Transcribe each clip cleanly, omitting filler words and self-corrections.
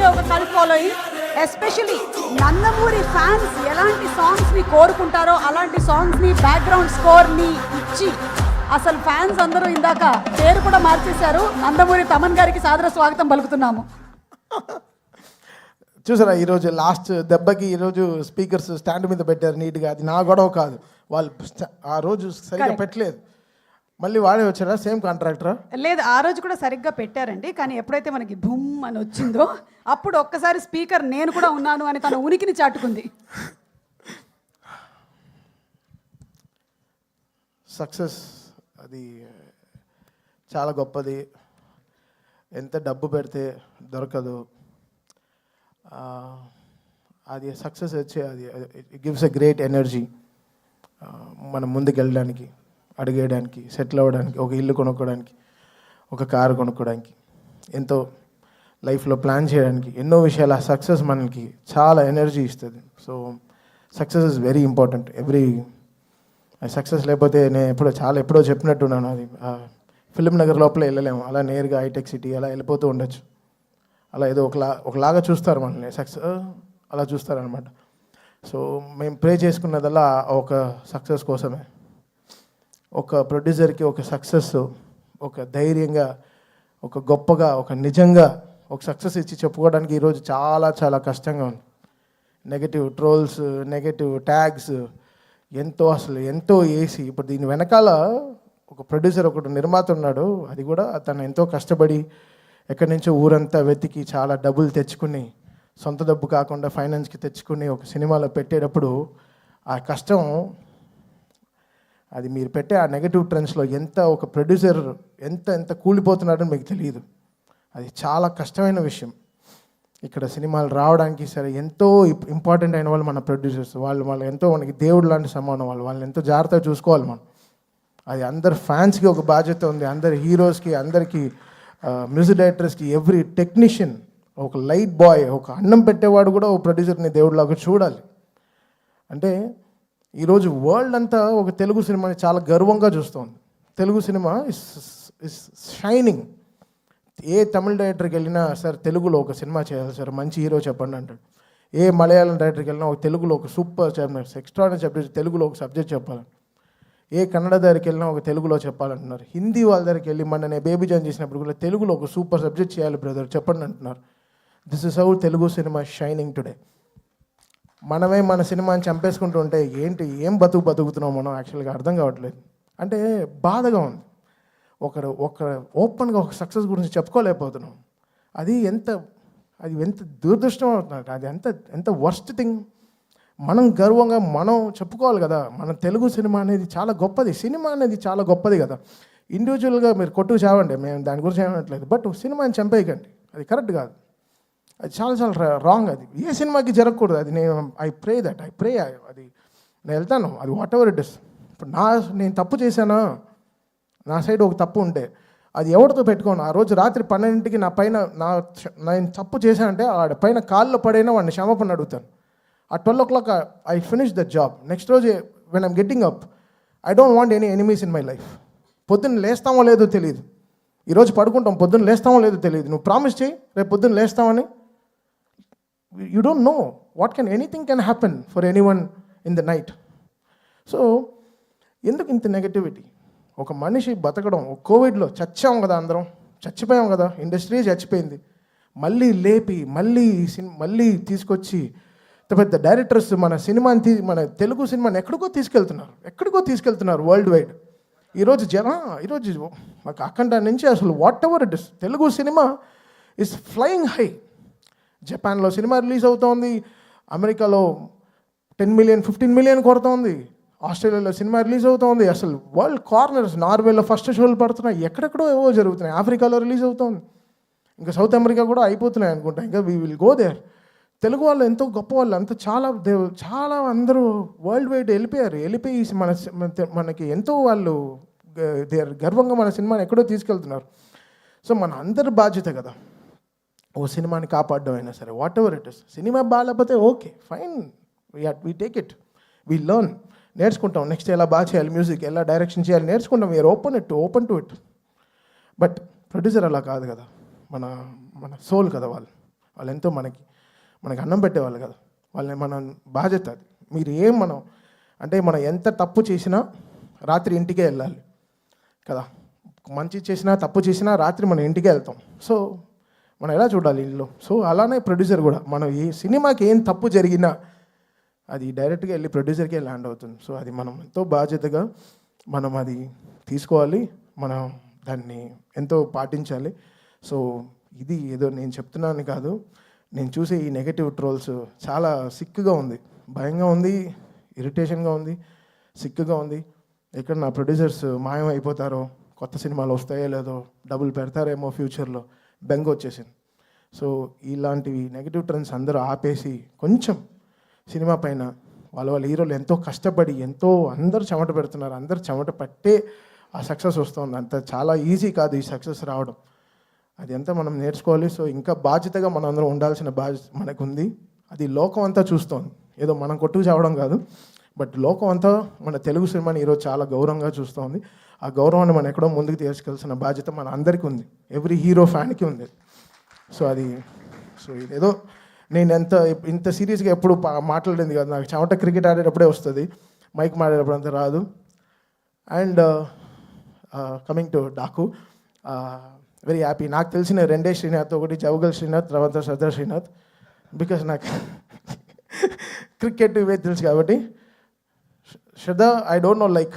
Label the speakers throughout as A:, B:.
A: కూడా ఒక cult following. Especially Nandamuri fans ఎలాంటి సాంగ్స్ని కోరుకుంటారో అలాంటి సాంగ్స్ని బ్యాక్గ్రౌండ్ స్కోర్ని ఇచ్చి అసలు ఫ్యాన్స్ అందరూ ఇందాక పేరు కూడా మార్చేశారు. నందమూరి తమన్ గారికి సాదర స్వాగతం పలుకుతున్నాము.
B: చూసారా ఈరోజు లాస్ట్ దెబ్బకి ఈరోజు స్పీకర్స్ స్టాండ్ మీద పెట్టారు నీట్గా. అది నా గొడవ కాదు, వాళ్ళు ఆ రోజు సరిగ్గా పెట్టలేదు. మళ్ళీ వాడే వచ్చారా సేమ్ కాంట్రాక్టరా?
A: లేదు, ఆ రోజు కూడా సరిగ్గా పెట్టారండి. కానీ ఎప్పుడైతే మనకి భూమ్ అని వచ్చిందో అప్పుడు ఒక్కసారి స్పీకర్ నేను కూడా ఉన్నాను అని తన ఉనికిని చాటుకుంది.
B: సక్సెస్ అది చాలా గొప్పది. ఎంత డబ్బు పెడితే దొరకదు. అది సక్సెస్ వచ్చే అది it gives a great energy. మనం ముందుకు వెళ్ళడానికి, అడిగేయడానికి, సెటిల్ అవ్వడానికి, ఒక ఇల్లు కొనుక్కోవడానికి, ఒక కారు కొనుక్కోవడానికి, ఎంతో లైఫ్లో ప్లాన్ చేయడానికి, ఎన్నో విషయాలు ఆ సక్సెస్ మనకి చాలా ఎనర్జీ ఇస్తుంది. So success is very important. Success లేకపోతే నేను ఎప్పుడో చెప్పినట్టున్నాను, అది ఫిలిం నగర్ లోపల వెళ్ళలేము, అలా నేరుగా హైటెక్ సిటీ అలా వెళ్ళిపోతూ ఉండొచ్చు. అలా ఏదో ఒకలాగా చూస్తారు మనల్ని, సక్సెస్ అలా చూస్తారనమాట. సో మేము ప్రే చేసుకున్నదల్లా ఒక సక్సెస్ కోసమే. ఒక ప్రొడ్యూసర్కి ఒక సక్సెస్, ఒక ధైర్యంగా, ఒక గొప్పగా, ఒక నిజంగా ఒక సక్సెస్ ఇచ్చి చెప్పుకోవడానికి ఈరోజు చాలా చాలా కష్టంగా ఉంది. నెగటివ్ ట్రోల్స్, నెగటివ్ ట్యాగ్స్ ఎంతో వేసి ఇప్పుడు దీని వెనకాల ఒక ప్రొడ్యూసర్, ఒకటి నిర్మాత ఉన్నాడు. అది కూడా తను ఎంతో కష్టపడి ఎక్కడి నుంచో ఊరంతా వెతికి చాలా డబ్బులు తెచ్చుకుని, సొంత డబ్బు కాకుండా ఫైనాన్స్కి తెచ్చుకుని ఒక సినిమాలో పెట్టేటప్పుడు ఆ కష్టం, అది మీరు పెట్టే ఆ నెగటివ్ ట్రెండ్స్లో ఒక ప్రొడ్యూసర్ ఎంత కూలిపోతున్నాడని మీకు తెలియదు. అది చాలా కష్టమైన విషయం. ఇక్కడ సినిమాలు రావడానికి సరే ఎంతో ఇంపార్టెంట్ అయిన వాళ్ళు మన ప్రొడ్యూసర్స్. వాళ్ళు ఎంతో మనకి దేవుడు లాంటి సమానం. వాళ్ళని ఎంతో జాగ్రత్తగా చూసుకోవాలి మనం. అది అందరు ఫ్యాన్స్కి ఒక బాధ్యత ఉంది, అందరి హీరోస్కి, అందరికీ మ్యూజిక్ డైరెక్టర్స్కి, ఎవ్రీ టెక్నీషియన్, ఒక లైట్ బాయ్, ఒక అన్నం పెట్టేవాడు కూడా ఒక ప్రొడ్యూసర్ని దేవుడిలాగా చూడాలి. అంటే ఈరోజు వరల్డ్ అంతా ఒక తెలుగు సినిమాని చాలా గర్వంగా చూస్తుంది. Telugu cinema is shining. ఏ తమిళ డైరెక్టర్కి వెళ్ళినా సార్ తెలుగులో ఒక సినిమా చేయాలి సార్, మంచి హీరో చెప్పండి అంటాడు. ఏ మలయాళం డైరెక్టర్కి వెళ్ళినా ఒక తెలుగులో ఒక సూపర్ చెప్పినారు, ఎక్స్ట్రాడినరీ సబ్జెక్ట్, తెలుగులో ఒక సబ్జెక్ట్ చెప్పాలి. ఏ కన్నడ దగ్గరికి వెళ్ళినా ఒక తెలుగులో చెప్పాలంటున్నారు. హిందీ వాళ్ళ దగ్గరికి వెళ్ళి మొన్న నేను బేబీ జాన్ చేసినప్పుడు కూడా తెలుగులో ఒక సూపర్ సబ్జెక్ట్ చేయాలి బ్రదర్ చెప్పండి అంటున్నారు. This is how Telugu cinema shining today. మనమే మన సినిమాని చంపేసుకుంటూ ఉంటే ఏం బతుకుతున్నాం మనం యాక్చువల్గా అర్థం కావట్లేదు. అంటే బాధగా ఉంది. ఒకరు ఓపెన్గా ఒక సక్సెస్ గురించి చెప్పుకోలేకపోతున్నాం. అది ఎంత దురదృష్టం అవుతుంది. అది ఎంత వర్స్ట్ థింగ్. మనం గర్వంగా మనం చెప్పుకోవాలి కదా, మన తెలుగు సినిమా అనేది చాలా గొప్పది. సినిమా అనేది చాలా గొప్పది కదా. ఇండివిజువల్గా మీరు కొట్టుకు చావండి, మేము దాని గురించి ఏమనట్లేదు. బట్ సినిమాని చంపేయకండి, అది కరెక్ట్ కాదు. అది చాలా రాంగ్. అది ఏ సినిమాకి జరగకూడదు. అది ఐ ప్రే అది నేను వెళ్తాను, అది వాట్ ఎవర్ ఇట్ ఇస్. ఇప్పుడు నేను తప్పు చేశానా, నా సైడ్ ఒక తప్పు ఉంటే అది ఎవరితో పెట్టుకోను. ఆ రోజు రాత్రి 12ంటికి నేను తప్పు చేశానంటే వాడి పైన కాల్లో పడైనా వాడిని క్షమాపణ అడుగుతాను. ఆ 12 o'clock I finish the job. Next రోజు when I'm getting up, I don't want any enemies in my life. పొద్దున్న లేస్తామో లేదో తెలియదు, ఈరోజు పడుకుంటాం, పొద్దున్న లేస్తామో లేదో తెలియదు. నువ్వు ప్రామిస్ చేయి రేపు పొద్దున్న లేస్తామని. You don't know anything can happen for anyone in the night. So ఎందుకు ఇంత నెగటివిటీ? ఒక మనిషి బతకడం, కోవిడ్లో చచ్చాం కదా, అందరం చచ్చిపోయాం కదా, ఇండస్ట్రీ చచ్చిపోయింది. మళ్ళీ లేపి మళ్ళీ తీసుకొచ్చి పెద్ద డైరెక్టర్స్ మన తెలుగు సినిమాని ఎక్కడికో తీసుకెళ్తున్నారు వరల్డ్ వైడ్. ఈరోజు మాకు అఖండ నుంచి అసలు what ever it is, Telugu cinema is flying high. జపాన్లో సినిమా రిలీజ్ అవుతోంది, అమెరికాలో 10 million 15 million కొడుతోంది, ఆస్ట్రేలియాలో సినిమా రిలీజ్ అవుతోంది. అసలు వరల్డ్ కార్నర్స్, నార్వేలో ఫస్ట్ షోలు పడుతున్నాయి, ఎక్కడెక్కడో ఏవో జరుగుతున్నాయి. ఆఫ్రికాలో రిలీజ్ అవుతోంది, ఇంకా సౌత్ అమెరికా కూడా అయిపోతున్నాయి అనుకుంటా. ఇంకా we will go there. Telugu వాళ్ళు ఎంతో గొప్ప వాళ్ళు, అంత చాలా అందరూ వరల్డ్ వైడ్ వెళ్ళిపోయి మనకి ఎంతో వాళ్ళు గర్వంగా మన సినిమాని ఎక్కడో తీసుకెళ్తున్నారు. సో మన అందరి బాధ్యత కదా ఓ సినిమాని కాపాడడం అయినా సరే, whatever it is. Cinema బాగాలేకపోతే okay fine, we take it, we learn, నేర్చుకుంటాం. నెక్స్ట్ ఎలా బాగా చేయాలి, మ్యూజిక్ ఎలా డైరెక్షన్ చేయాలి నేర్చుకుంటాం. We are open to it. But producer అలా కాదు కదా, మన సోల్ కదా వాళ్ళు. వాళ్ళు ఎంతో మనకి అన్నం పెట్టేవాళ్ళు కదా, వాళ్ళని మనం బాధ్యత అది. మీరు మనం ఎంత తప్పు చేసినా రాత్రి ఇంటికే వెళ్ళాలి కదా, మంచి చేసినా తప్పు చేసినా రాత్రి మనం ఇంటికే వెళ్తాం. సో మనం ఎలా చూడాలి ఇల్లు? సో అలానే ప్రొడ్యూసర్ కూడా మనం ఈ సినిమాకి ఏం తప్పు జరిగినా అది డైరెక్ట్గా వెళ్ళి ప్రొడ్యూసర్కే ల్యాండ్ అవుతుంది. సో అది మనం ఎంతో బాధ్యతగా మనం అది తీసుకోవాలి, మనం దాన్ని ఎంతో పాటించాలి. సో ఇది ఏదో నేను చెప్తున్నాను కాదు, నేను చూసే ఈ నెగటివ్ ట్రోల్స్ చాలా సిక్కుగా ఉంది, భయంగా ఉంది, ఇరిటేషన్గా ఉంది, సిక్కుగా ఉంది. ఎక్కడ నా ప్రొడ్యూసర్స్ మాయం అయిపోతారో, కొత్త సినిమాలు వస్తాయో లేదో, డబ్బులు పెడతారేమో ఫ్యూచర్లో బెంగ వచ్చేసింది. సో ఇలాంటివి నెగటివ్ ట్రెండ్స్ అందరూ ఆపేసి కొంచెం సినిమా పైన వాళ్ళ హీరోలు ఎంతో కష్టపడి అందరూ చెమట పెడుతున్నారు, అందరు చెమట పట్టే ఆ సక్సెస్ వస్తుంది. అంత చాలా ఈజీ కాదు ఈ సక్సెస్ రావడం, అది అంతా మనం నేర్చుకోవాలి. సో ఇంకా బాధ్యతగా మనం అందరం ఉండాల్సిన బాధ్యత మనకు ఉంది. అది లోకం అంతా చూస్తోంది, ఏదో మనం కొట్టుకు చావడం కాదు, బట్ లోకం అంతా మన తెలుగు సినిమాని ఈరోజు చాలా గౌరవంగా చూస్తోంది. ఆ గౌరవాన్ని మనం ఎక్కడో ముందుకు తీసుకెళ్సిన బాధ్యత మన అందరికీ ఉంది, ఎవ్రీ హీరో ఫ్యాన్కి ఉంది. సో ఇదేదో నేను ఇంత సీరియస్గా ఎప్పుడు మాట్లాడింది కదా, నాకు చెమట క్రికెట్ ఆడేటప్పుడే వస్తుంది, మైక్ మాడేటప్పుడు అంత రాదు. And coming to Daaku, very happy. నాకు తెలిసిన రెండే శ్రీనాథ్, ఒకటి జవగల్ శ్రీనాథ్, తర్వాత సర్దార్ శ్రీనాథ్, బికాస్ నాకు క్రికెట్ ఇవే తెలుసు కాబట్టి. Shraddha, I don't know, like,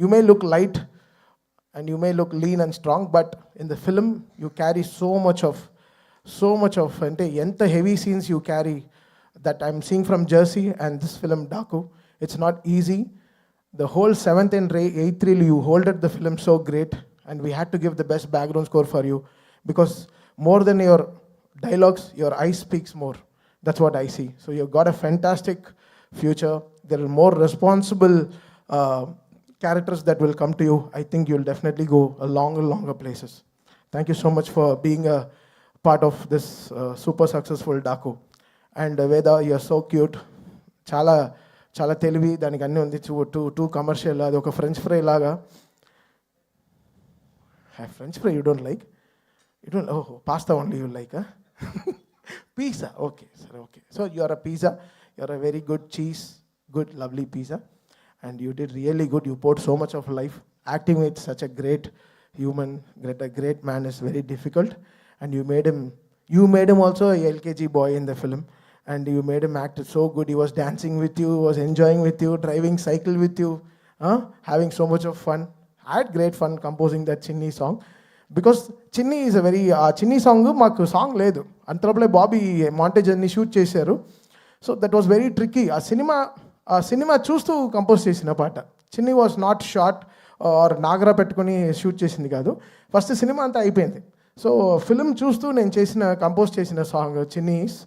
B: you may look light and you may look lean and strong, but in the film you carry so much of ante enta heavy scenes you carry that I'm seeing from Jersey and this film Daku. It's not easy. The whole 7th and 8th reel you holded the film so great, and we had to give the best background score for you because more than your dialogues, your eyes speaks more. That's what I see. So you've got a fantastic future. There are more responsible characters that will come to you. I think you'll definitely go a longer places. Thank you so much for being a part of this super successful Daku. And Veda, you're so cute. చాలా తెలివి, దానికి అన్నీ ఉంది. Two commercial, అది ఒక French fry లాగా. French fry you don't like? You don't? ఓహో, pasta only you like? Pizza, okay, sir, okay. So you are a pizza, you are a very good cheese, good, lovely pizza, and you did really good. You poured so much of life. Acting with such a great human, a great man is very difficult, and you made him also a LKG boy in the film, and you made him act so good. He was dancing with you, was enjoying with you, driving cycle with you, having so much of fun. I had great fun composing that Chinni song. Because చిన్ని is a very, ఆ చిన్ని song మాకు song లేదు, అంతలోపలే Bobby montage అన్ని shoot చేశారు. So that was very tricky. ఆ cinema చూస్తూ compose చేసిన పాట. చిన్ని వాజ్ నాట్ షార్ట్ ఆర్ నాగరా పెట్టుకొని షూట్ చేసింది కాదు, ఫస్ట్ సినిమా అంతా అయిపోయింది. సో ఫిల్మ్ చూస్తూ నేను కంపోజ్ చేసిన సాంగ్ చిన్నీస్,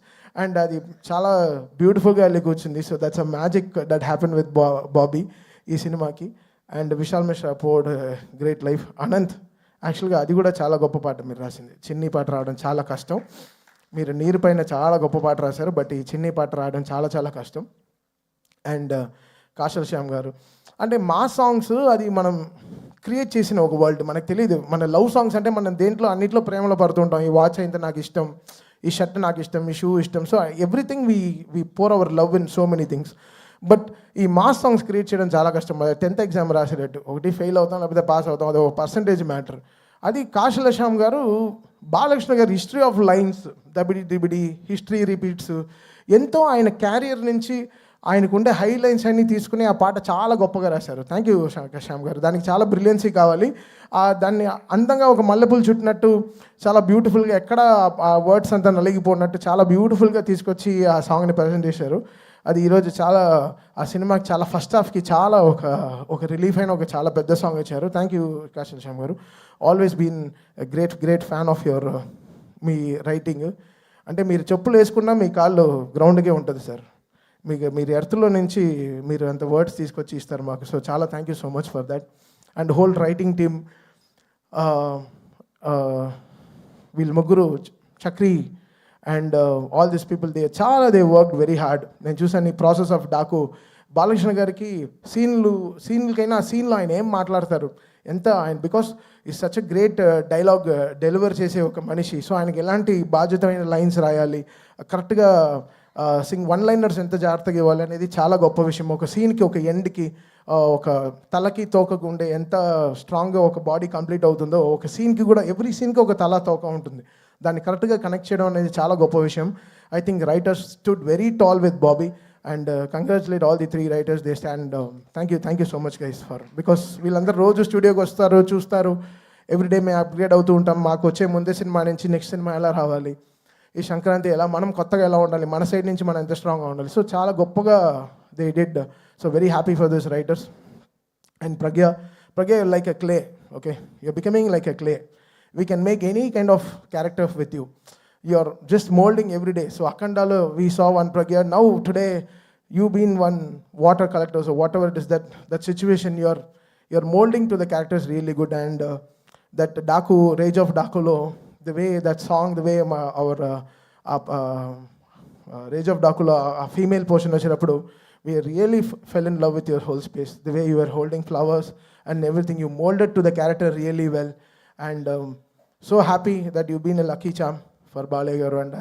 B: అండ్ అది చాలా బ్యూటిఫుల్గా వెళ్ళి కూర్చుంది. So that's a magic that happen with Bobby ఈ సినిమాకి. And Vishal Mishra poured great life. Anant, యాక్చువల్గా అది కూడా చాలా గొప్ప పాట మీరు రాసింది. చిన్ని పాట రావడం చాలా కష్టం. మీరు నీరు పైన చాలా గొప్ప పాట రాశారు, బట్ ఈ చిన్ని పాట రావడం చాలా కష్టం. అండ్ కాశల్ శ్యామ్ గారు, అంటే మా సాంగ్స్ అది మనం క్రియేట్ చేసిన ఒక వరల్డ్, మనకు తెలియదు. మన లవ్ సాంగ్స్ అంటే మనం దేంట్లో అన్నింటిలో ప్రేమలో పడుతుంటాం. ఈ వాచ్ అయితే నాకు ఇష్టం, ఈ షర్ట్ నాకు ఇష్టం, ఈ షూ ఇష్టం. So everything we pour our love in so many things. But ఈ మాస్ సాంగ్స్ క్రియేట్ చేయడం చాలా కష్టం. 10th ఎగ్జామ్ రాసేటట్టు, ఒకటి ఫెయిల్ అవుతాం లేకపోతే పాస్ అవుతాం, అది ఒక పర్సంటేజ్ మ్యాటర్. అది కాశల శ్యామ్ గారు, బాలకృష్ణ గారు హిస్టరీ ఆఫ్ లైన్స్, దబిడి హిస్టరీ రిపీట్స్, ఎంతో ఆయన క్యారియర్ నుంచి ఆయనకుండే హై లైన్స్ అన్నీ తీసుకుని ఆ పాట చాలా గొప్పగా రాశారు. థ్యాంక్ యూ శ్యామ్ గారు. దానికి చాలా బ్రిలియన్సీ కావాలి. దాన్ని అందంగా ఒక మల్లెపూలు చుట్టినట్టు చాలా బ్యూటిఫుల్గా, ఎక్కడ ఆ వర్డ్స్ అంతా నలిగిపోయినట్టు చాలా బ్యూటిఫుల్గా తీసుకొచ్చి ఆ సాంగ్ని ప్రజెంట్ చేశారు. అది ఈరోజు చాలా, ఆ సినిమాకి చాలా ఫస్ట్ హాఫ్కి చాలా ఒక రిలీఫ్ అయిన ఒక చాలా పెద్ద సాంగ్ ఇచ్చారు. థ్యాంక్ యూ కాశల్ శ్యామ్ గారు. Always been great fan of your మీ రైటింగ్. అంటే మీరు చెప్పులు వేసుకున్నా మీ కాళ్ళు గ్రౌండ్కే ఉంటుంది సార్. మీరు ఎర్త్లో నుంచి మీరు అంత వర్డ్స్ తీసుకొచ్చి ఇస్తారు మాకు. సో చాలా thank you so much for that. And whole writing team, వీళ్ళు ముగ్గురు, Chakri and all this people, they worked very hard. నేను చూసాను ఈ ప్రాసెస్ ఆఫ్ డాకు బాలకృష్ణ గారికి సీన్లకైనా ఆ సీన్లో ఆయన ఏం మాట్లాడతారు ఎంత ఆయన because is such a great dialogue deliver చేసే ఒక మనిషి. సో ఆయనకి ఎలాంటి బాధ్యతమైన లైన్స్ రాయాలి, కరెక్ట్గా వన్ లైనర్స్ ఎంత జాగ్రత్తగా ఇవ్వాలి అనేది చాలా గొప్ప విషయం. ఒక సీన్కి ఒక ఎండ్కి ఒక తలకి తోకకు ఉండే ఎంత స్ట్రాంగ్గా ఒక బాడీ కంప్లీట్ అవుతుందో ఒక సీన్కి కూడా ఎవ్రీ సీన్కి ఒక తల తోక ఉంటుంది. దాన్ని కరెక్ట్గా కనెక్ట్ చేయడం అనేది చాలా గొప్ప విషయం. I think writers stood very tall with Bobby and congratulate all the 3 writers. They stand thank you so much guys for because వీళ్ళందరూ రోజు స్టూడియోకి వస్తారు, చూస్తారు, ఎవ్రీడే మేము అప్గ్రేడ్ అవుతూ ఉంటాం. మాకు వచ్చే ముందే సినిమా నుంచి నెక్స్ట్ సినిమా ఎలా రావాలి, ఈ సంక్రాంతి ఎలా మనం కొత్తగా ఎలా ఉండాలి, మన సైడ్ నుంచి మనం ఎంత స్ట్రాంగ్గా ఉండాలి. సో చాలా గొప్పగా they did. So very happy for this writers. And Pragya like a clay, okay, you're becoming like a clay. We can make any kind of character with you. You are just molding every day. So Akhandalo, we saw one Pragya. Now today, you been one water collector, so whatever it is that situation, you're molding to the characters really good. And that Daku, Rage of Dakulo, the way that song, the way our Rage of Dakulo, a female portion vachinapudu, we really fell in love with your whole space. The way you were holding flowers and everything, you molded to the character really well. And so happy that you've been a lucky charm for Balagaru, and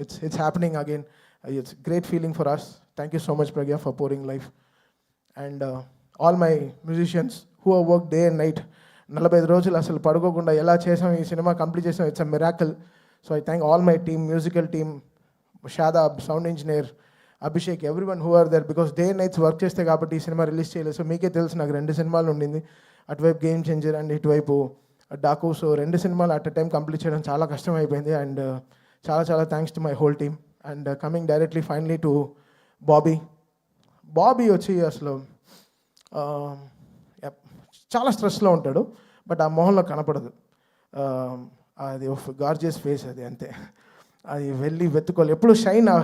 B: it's happening again. It's great feeling for us. Thank you so much, Pragya, for pouring life. And all my musicians who have worked day and night, 45 రోజులు అసలు పడుకోకుండా ఎలా చేసాం ఈ సినిమా complete చేసాం. It's a miracle. So I thank all my team, musical team, Shadab, sound engineer, Abhishek, everyone who are there because day nights work చేస్తే కాబట్టి ఈ సినిమా రిలీజ్ చేయలేదు. సో మీకే తెలుసు నాకు 2 సినిమాలు ఉండింది, అటువైపు గేమ్ చేంజర్ అండ్ ఇటువైపు డాకు. సో 2 సినిమాలు అట్ ఎ టైం కంప్లీట్ చేయడం చాలా కష్టం అయిపోయింది. అండ్ చాలా thanks to my whole team. And coming directly finally to Bobby వచ్చి అసలు చాలా స్ట్రెస్లో ఉంటాడు, బట్ ఆ మొహంలో కనపడదు. అది గార్జియస్ ఫేస్, అది అంతే. అది వెళ్ళి వెతుకోవాలి, ఎప్పుడు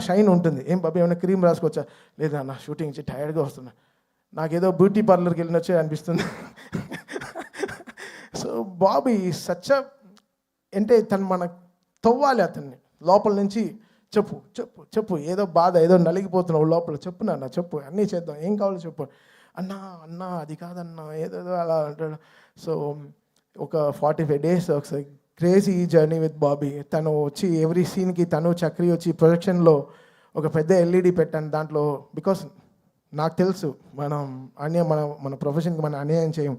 B: షైన్ ఉంటుంది. ఏం బాబీ ఏమైనా క్రీమ్ రాసుకోవచ్చా? లేదా నా షూటింగ్ నుంచి టైర్డ్గా వస్తున్నా, నాకేదో బ్యూటీ పార్లర్కి వెళ్ళిన వచ్చే అనిపిస్తుంది. సో బాబీ సచ్ అంటే తను మన తవ్వాలి అతన్ని లోపల నుంచి. చెప్పు చెప్పు చెప్పు, ఏదో బాధ, ఏదో నలిగిపోతున్నావు లోపల, చెప్పు నాన్న చెప్పు, అన్నీ చేద్దాం, ఏం కావాలో చెప్పు. అన్నా అది కాదన్నా, ఏదేదో అలా అంటాడు. సో ఒక 45 days ఒకసారి క్రేజీ జర్నీ విత్ బాబీ. తను వచ్చి ఎవ్రీ సీన్కి తను చక్రి వచ్చి ప్రొజెక్షన్లో ఒక పెద్ద LED పెట్టాను దాంట్లో. బికాస్ నాకు తెలుసు మనం మన ప్రొఫెషన్కి మనం అన్యాయం చేయం.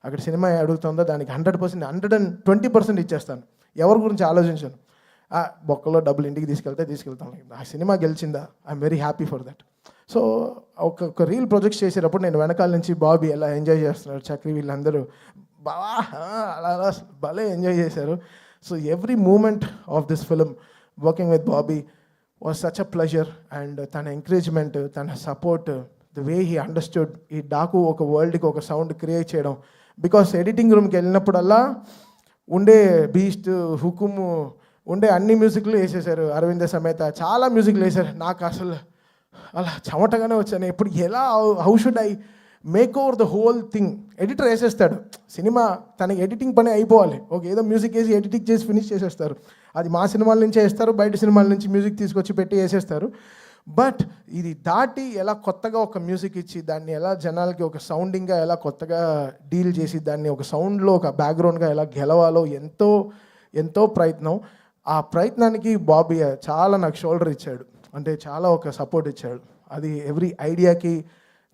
B: అక్కడ సినిమా అడుగుతుందో దానికి 100%, 120% ఇచ్చేస్తాను. ఎవరి గురించి ఆలోచించాను. బొక్కలో డబ్బులు ఇంటికి తీసుకెళ్తాను. ఆ సినిమా గెలిచిందా, I'm very happy for that. So ఒక రీల్ ప్రొజెక్ట్స్ చేసేటప్పుడు నేను వెనకాల నుంచి బాబీ ఎలా ఎంజాయ్ చేస్తున్నారు, చక్రి వీళ్ళందరూ బావా అలా భలే ఎంజాయ్ చేశారు. So every moment of this film working with Bobby was such a pleasure. And తన ఎంకరేజ్మెంట్, తన support, the way he understood ఈ డాకు ఒక వరల్డ్కి ఒక సౌండ్ క్రియేట్ చేయడం. బికాస్ ఎడిటింగ్ రూమ్కి వెళ్ళినప్పుడల్లా ఉండే బీస్ట్, హుకుము, ఉండే అన్ని మ్యూజిక్లు వేసేసారు. అరవింద సమేత చాలా మ్యూజిక్లు వేశారు. నాకు అసలు అలా చెమటగానే వచ్చాను. ఇప్పుడు ఎలా how should I make over the whole thing. Editor వేసేస్తాడు సినిమా, తనకి ఎడిటింగ్ పని అయిపోవాలి. ఏదో మ్యూజిక్ వేసి ఎడిటింగ్ చేసి ఫినిష్ చేసేస్తారు. అది మా సినిమాల నుంచే వేస్తారు, బయట సినిమాల నుంచి మ్యూజిక్ తీసుకొచ్చి పెట్టి వేసేస్తారు. బట్ ఇది దాటి ఎలా కొత్తగా ఒక మ్యూజిక్ ఇచ్చి దాన్ని ఎలా జనాలకి ఒక సౌండింగ్గా ఎలా కొత్తగా డీల్ చేసి దాన్ని ఒక సౌండ్లో ఒక బ్యాక్గ్రౌండ్గా ఎలా గెలవాలో ఎంతో ప్రయత్నం. ఆ ప్రయత్నానికి బాబీ చాలా నాకు షోల్డర్ ఇచ్చాడు, అంటే చాలా ఒక సపోర్ట్ ఇచ్చాడు. అది ఎవ్రీ ఐడియాకి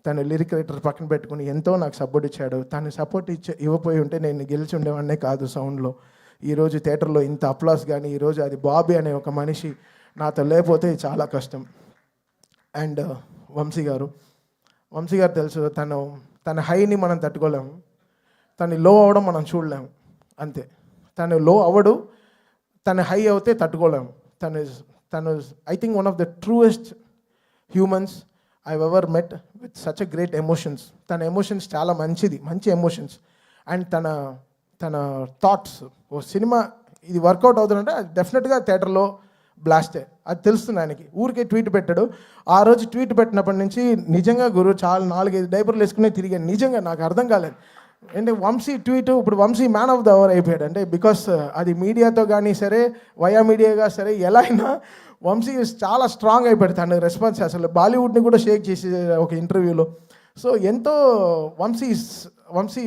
B: తను లిరిక్ రైటర్ పక్కన పెట్టుకుని ఎంతో నాకు సపోర్ట్ ఇచ్చాడు. తను సపోర్ట్ ఇవ్వపోయి ఉంటే నేను గెలిచి ఉండేవాడినే కాదు సౌండ్లో. ఈరోజు థియేటర్లో ఇంత అప్లాస్ కానీ ఈరోజు అది బాబీ అనే ఒక మనిషి నాతో లేకపోతే చాలా కష్టం. అండ్ వంశీ గారు తెలుసు, తన హైని మనం తట్టుకోలేము, తను లో అవ్వడం మనం చూడలేము, అంతే. తను లో అవ్వడు, తన హై అవుతే తట్టుకోలేము. తను I think one of the truest humans I ever met with such a great emotions. తన ఎమోషన్స్ చాలా మంచి ఎమోషన్స్. అండ్ తన థాట్స్, ఓ సినిమా ఇది వర్కౌట్ అవుతుందంటే అది డెఫినెట్గా థియేటర్లో బ్లాస్టే, అది తెలుస్తుంది ఆయనకి. ఊరికే ట్వీట్ పెట్టాడు. ఆ రోజు ట్వీట్ పెట్టినప్పటి నుంచి నిజంగా గురు చాలా 4-5 డైపర్లు వేసుకునే తిరిగాను. నిజంగా నాకు అర్థం కాలేదు, అంటే వంశీ ట్వీట్ ఇప్పుడు Vamsi man of the hour అయిపోయాడు. అంటే బికాస్ అది మీడియాతో కానీ సరే వయా మీడియాగా సరే ఎలా అయినా వంశీ చాలా స్ట్రాంగ్ అయిపోయాడు. తన రెస్పాన్స్ అసలు బాలీవుడ్ని కూడా షేక్ చేసి ఒక ఇంటర్వ్యూలో. సో ఎంతో వంశీ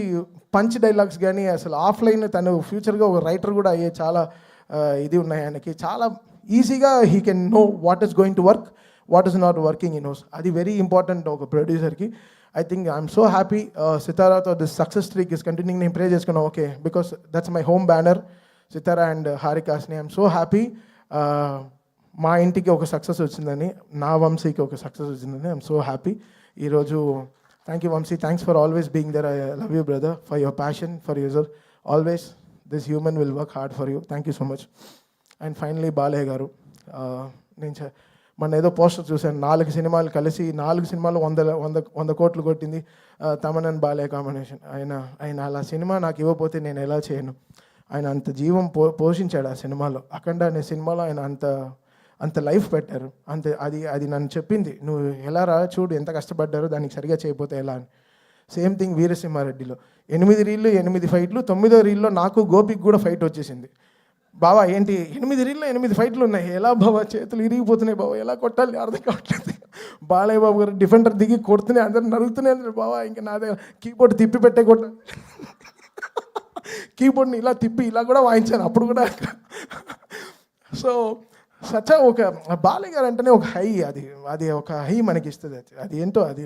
B: పంచ్ డైలాగ్స్ కానీ అసలు ఆఫ్లైన్ తను ఫ్యూచర్గా ఒక రైటర్ కూడా అయ్యే చాలా ఇది ఉన్నాయి ఆయనకి. చాలా ఈజీగా he can know what is going to work, what is not working in house. అది వెరీ ఇంపార్టెంట్ ఒక ప్రొడ్యూసర్కి. I think I'm so happy Sitarata this success streak is continuing. నేను ప్రే చేసుకున్నాను okay because that's my home banner Sithara and హారికాస్ని. I'm so happy మా ఇంటికి ఒక success వచ్చిందని, నా వంశీకి ఒక సక్సెస్ వచ్చిందని ఐఎమ్ సో హ్యాపీ ఈరోజు. Thank you Vamsi, thanks for always being there. I love you brother for your passion for user always. This human will work hard for you. Thank you so much. And finally Balayya గారు, నేను మన ఏదో poster చూశాను, 4 సినిమాలు కలిసి 4 సినిమాలు 100 కోట్లు కొట్టింది తమన్ అండ్ బాలయ్య కాంబినేషన్. ఆయన అలా సినిమా నాకు ఇవ్వకపోతే నేను ఎలా చేయను. ఆయన అంత జీవం పోషించాడు ఆ సినిమాలో. అఖండ అనే సినిమాలో ఆయన అంత లైఫ్ పెట్టారు. అది నన్ను చెప్పింది, నువ్వు ఎలా రా చూడు ఎంత కష్టపడ్డారో, దానికి సరిగా చేయకపోతే ఎలా అని. సేమ్ థింగ్ వీరసింహారెడ్డిలో 8 రీళ్ళు 8 ఫైట్లు, 9వ రీల్లో నాకు గోపికి కూడా ఫైట్ వచ్చేసింది. బావా ఏంటి 8 రీల్లో 8 ఫైట్లు ఉన్నాయి, ఎలా బావా చేతులు ఇరిగిపోతున్నాయి బావా, ఎలా కొట్టాలి అర్థం కావట్లేదు. బాలయ్య బాబు గారు డిఫెండర్ దిగి కొడుతూనే అందరు నరుగుతూనే బావా, ఇంకా నా దగ్గర కీబోర్డ్ తిప్పి పెట్టే కొట్టాలి. కీబోర్డ్ని ఇలా తిప్పి ఇలా కూడా వాయించాను అప్పుడు కూడా. సో ఒక బాలయ్య గారు అంటేనే ఒక హై, అది ఒక హై మనకి ఇస్తుంది. అది ఏంటో అది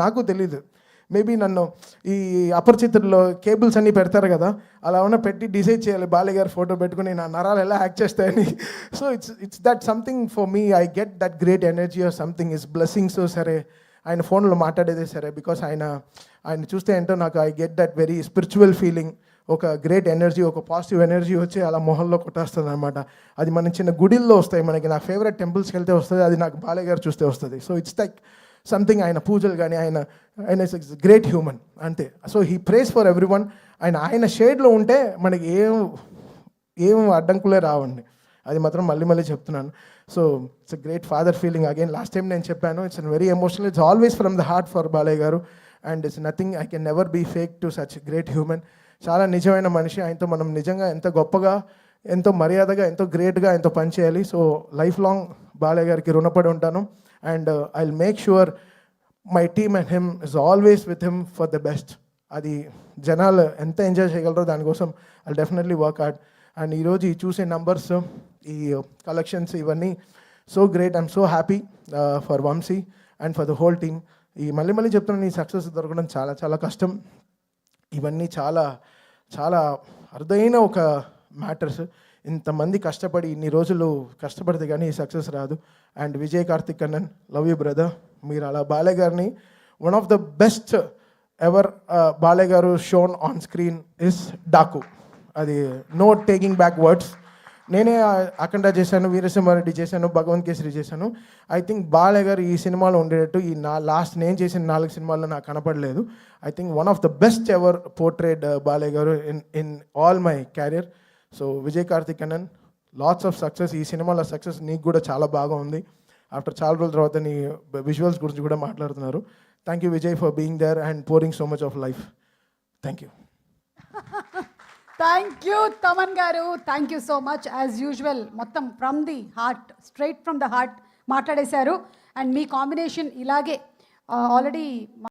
B: నాకు తెలియదు. మేబీ నన్ను ఈ అపరిచితుల్లో కేబుల్స్ అన్నీ పెడతారు కదా, అలా ఉన్న పెట్టి డిసైడ్ చేయాలి బాలయ్య గారు ఫోటో పెట్టుకుని నా నరాలు ఎలా యాక్ట్ చేస్తాయని. So it's that something for me. I get that great energy or something. Is blessings సరే, ఆయన ఫోన్లో మాట్లాడేదే సరే, బికాస్ ఆయన చూస్తే ఏంటో నాకు I get that very spiritual feeling. ఒక గ్రేట్ ఎనర్జీ, ఒక పాజిటివ్ ఎనర్జీ వచ్చి అలా మొహంలో కొట్టేస్తుంది అనమాట. అది మన చిన్న గుడిల్లో వస్తాయి మనకి. నా ఫేవరెట్ టెంపుల్స్కి వెళ్తే వస్తుంది, అది నాకు బాలయ్య గారు చూస్తే వస్తుంది. So it's like something. ఆయన పూజలు కానీ ఆయన ఇస్ గ్రేట్ హ్యూమన్ అంతే. So he prays for everyone. ఆయన షేడ్లో ఉంటే మనకి ఏం అడ్డంకులే రావండి. అది మాత్రం మళ్ళీ చెప్తున్నాను. So it's a great father feeling again. Last time నేను చెప్పాను, it's very emotional. It's always from the heart for Balayya గారు. And it's nothing, I can never be fake to such great human. చాలా నిజమైన మనిషి. ఆయనతో మనం నిజంగా ఎంత గొప్పగా, ఎంతో మర్యాదగా, ఎంతో గ్రేట్గా ఎంతో పనిచేయాలి. సో లైఫ్ లాంగ్ బాలయ్య గారికి రుణపడి ఉంటాను. And I will make sure my team and him is always with him for the best. అది జనాలు ఎంత ఎంజాయ్ చేయగలరో దానికోసం I definitely work hard. And ఈరోజు ఈ చూసే నంబర్స్, ఈ కలెక్షన్స్ ఇవన్నీ so great. I'm so happy for Vamsi and for the whole team. ఈ మళ్ళీ చెప్తున్నాను, ఈ సక్సెస్ దొరకడం చాలా చాలా కష్టం. ఇవన్నీ చాలా చాలా అరుదైన ఒక మ్యాటర్స్. ఇంతమంది కష్టపడి ఇన్ని రోజులు కష్టపడితే కానీ ఈ సక్సెస్ రాదు. And Vijay Karthik Kannan, love you brother. మీరు అలా బాలయ్య గారిని one of the best ever Balayya గారు shown on screen is Daaku. అది నో టేకింగ్ బ్యాక్ వర్డ్స్. నేనే అఖండ చేశాను, వీరసింహారెడ్డి చేశాను, భగవంత్ కేసరి చేశాను. ఐ థింక్ బాలయ్య గారు ఈ సినిమాలో ఉండేటట్టు ఈ లాస్ట్ నేను చేసిన 4 సినిమాల్లో నాకు కనపడలేదు. I think one of the best ever portrayed Balayya గారు in all my career. So Vijay Karthik Kannan, lots of success. ఈ సినిమాలో సక్సెస్ నీకు కూడా చాలా బాగా ఉంది. ఆఫ్టర్ చాలా రోజుల తర్వాత నీ విజువల్స్ గురించి కూడా మాట్లాడుతున్నారు. Thank you Vijay for being there and pouring so much of life. Thank you.
A: Thank you Thaman గారు, thank you so much. As usual మొత్తం from the heart, straight from the heart మాట్లాడేశారు. అండ్ మీ కాంబినేషన్ ఇలాగే ఆల్రెడీ